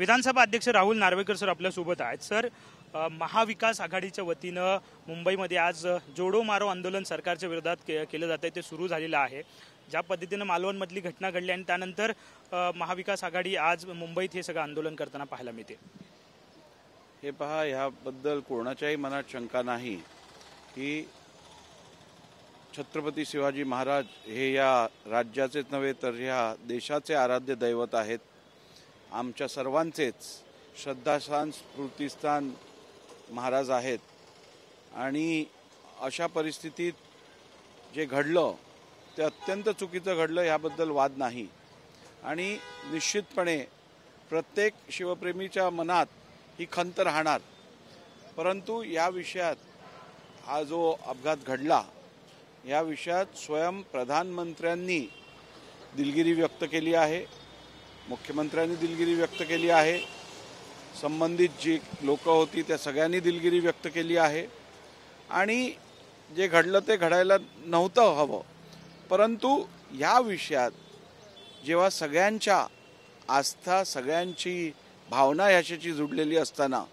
विधानसभा अध्यक्ष राहुल नार्वेकर सर आपल्यासोबत आहेत। सर, महाविकास आघाडीच्या वतीनं मुंबईमध्ये आज जोडो मारो आंदोलन सरकारच्या विरोधात केलं जात आहे, ते सुरू झालेलं आहे। ज्या पद्धतीनं मालवणमधली घटना घडली आणि त्यानंतर महाविकास आघाडी आज मुंबईत हे सगळं आंदोलन करताना पाहायला मिळते। हे पहा, याबद्दल कोणाच्याही मनात शंका नाही की छत्रपती शिवाजी महाराज हे या राज्याचेच नव्हे तर या देशाचे आराध्य दैवत आहेत। आमच्या सर्वांचेच श्रद्धास्थान स्फूर्तिस्थान महाराज आहेत आणि अशा परिस्थितीत जे घडलं ते अत्यंत चुकीचं घडलं, याबद्दल वाद नाही। आणि निश्चितपणे प्रत्येक शिवप्रेमीच्या मनात ही खंत राहणार। परंतु या विषयात हा जो अपघात घडला या विषयात स्वयं प्रधानमंत्र्यांनी दिलगिरी व्यक्त केली आहे, मुख्यमंत्र्यांनी दिलगिरी व्यक्त केली आहे, संबंधित जी लोक होती त्या सगळ्यांनी दिलगिरी व्यक्त केली आहे। आणि जे घडलं ते घडायला नव्हतं हवं, परंतु या विषयात जेव्हा सगळ्यांच्या आस्था सगळ्यांची भावना याच्याशी जुडलेली असताना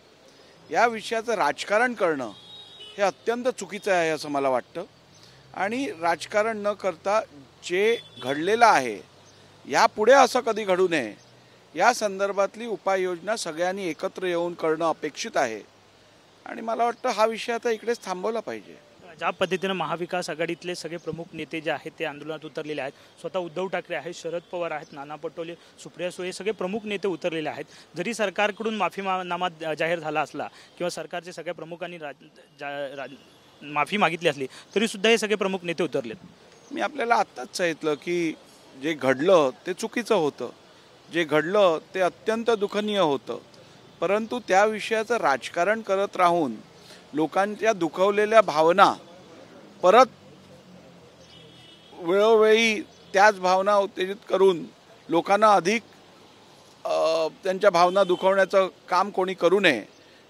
या विषयाचं राजकारण करणं हे अत्यंत चुकीचं आहे असं मला वाटतं। आणि राजकारण न करता जे घडलेलं आहे यापुढे असं कधी घडू नये या संदर्भातली उपाययोजना सगळ्यांनी एकत्र येऊन करणं अपेक्षित आहे। आणि मला वाटतं हा विषय आता इकडेच थांबवला पाहिजे। ज्या पद्धतीनं महाविकास आघाडीतले सगळे प्रमुख नेते जे आहेत ते आंदोलनात उतरलेले आहेत, स्वतः उद्धव ठाकरे आहेत, शरद पवार आहेत, नाना पटोले, सुप्रिया सुळे, सगळे प्रमुख नेते उतरलेले आहेत। जरी सरकारकडून माफीनामा जाहीर झाला असला किंवा सरकारचे सगळ्या प्रमुखांनी माफी मागितली असली तरी सुद्धा हे सगळे प्रमुख नेते उतरलेत। मी आपल्याला आत्ताच सांगितलं की जे घडलं ते चुकीचं होतं, जे घडलं ते अत्यंत दुःखनीय होतं, परंतु त्या विषयाचं राजकारण करत राहून लोकांच्या दुखवलेल्या भावना परत वेळोवेळी त्याच भावना उत्तेजित करून लोकांना अधिक त्यांच्या भावना दुखवण्याचं काम कोणी करू नये,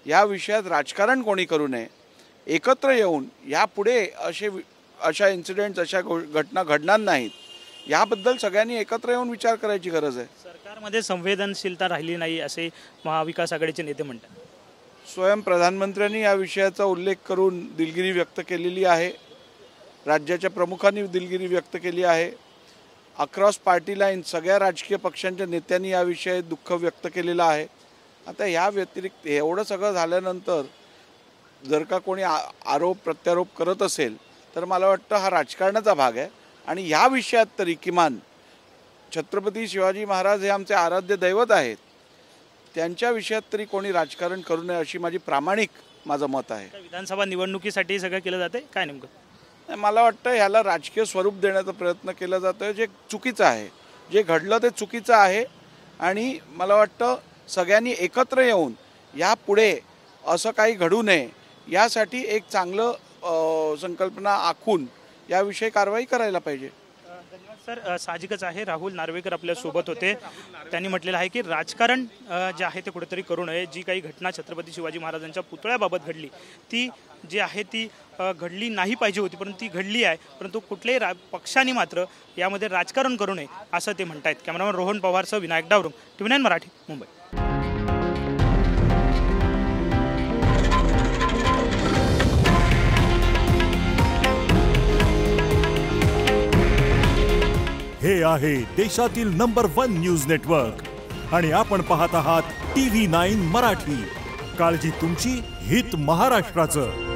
या विषयात राजकारण कोणी करू नये। एकत्र येऊन यापुढे अशा इन्सिडेंट्स अशा घटना घडणार नाहीत याबद्दल सगळ्यांनी एकत्र येऊन विचार करायची गरज आहे। सरकारमध्ये संवेदनशीलता राहिली नाही असे महाविकास आघाडीचे नेते म्हणतात। स्वयं प्रधानमंत्र्यांनी या विषयाचा उल्लेख करून दिलगिरी व्यक्त केलेली आहे, राज्याच्या प्रमुखांनी दिलगिरी व्यक्त केली आहे, अक्रॉस पार्टी लाईन सगळ्या राजकीय पक्षांच्या नेत्यांनी या विषयात दुःख व्यक्त केलेलं आहे। आता या व्यतिरिक्त एवढं सगळं झाल्यानंतर जर का कोणी आरोप प्रत्यारोप करत असेल तर मला वाटतं हा राजकारणाचा भाग आहे। आणि या विषयात तरी किमान छत्रपती शिवाजी महाराज हे आमचे आराध्य दैवत आहेत, त्यांच्या विषयात तरी कोणी राजकारण करू नये अशी माझी प्रामाणिक माझं मत आहे। विधानसभा निवडणुकीसाठी सगळं केलं जाते काय नेमकं? मला वाटतं ह्याला राजकीय स्वरूप देण्याचा प्रयत्न केला जातोय, जे चुकीचं आहे। जे घडलं ते चुकीचं आहे आणि मला वाटतं सगळ्यांनी एकत्र येऊन यापुढे असं काही घडू नये यासाठी एक चांगलं संकल्पना आखून याविषयी कारवाई करायला पाहिजे। धन्यवाद सर। साहजिकच आहे, राहुल नार्वेकर आपल्या सोबत होते। त्यांनी म्हटलेलं आहे की राजकारण जे आहे ते कुठेतरी करू नये। जी काही घटना छत्रपती शिवाजी महाराजांच्या पुतळ्याबाबत घडली ती जी आहे ती घडली नाही पाहिजे होती, परंतु ती घडली आहे। परंतु कुठल्याही पक्षाने मात्र यामध्ये राजकारण करू नये असं ते म्हणतायत। कॅमेरामॅन रोहन पवारसह विनायक डावरुंग, TV9 मराठी, मुंबई। हे आहे देशातील नंबर 1 न्यूज नेटवर्क आणि आपण पाहत आहात TV9 मराठी। काळजी तुमची, हित महाराष्ट्राचं।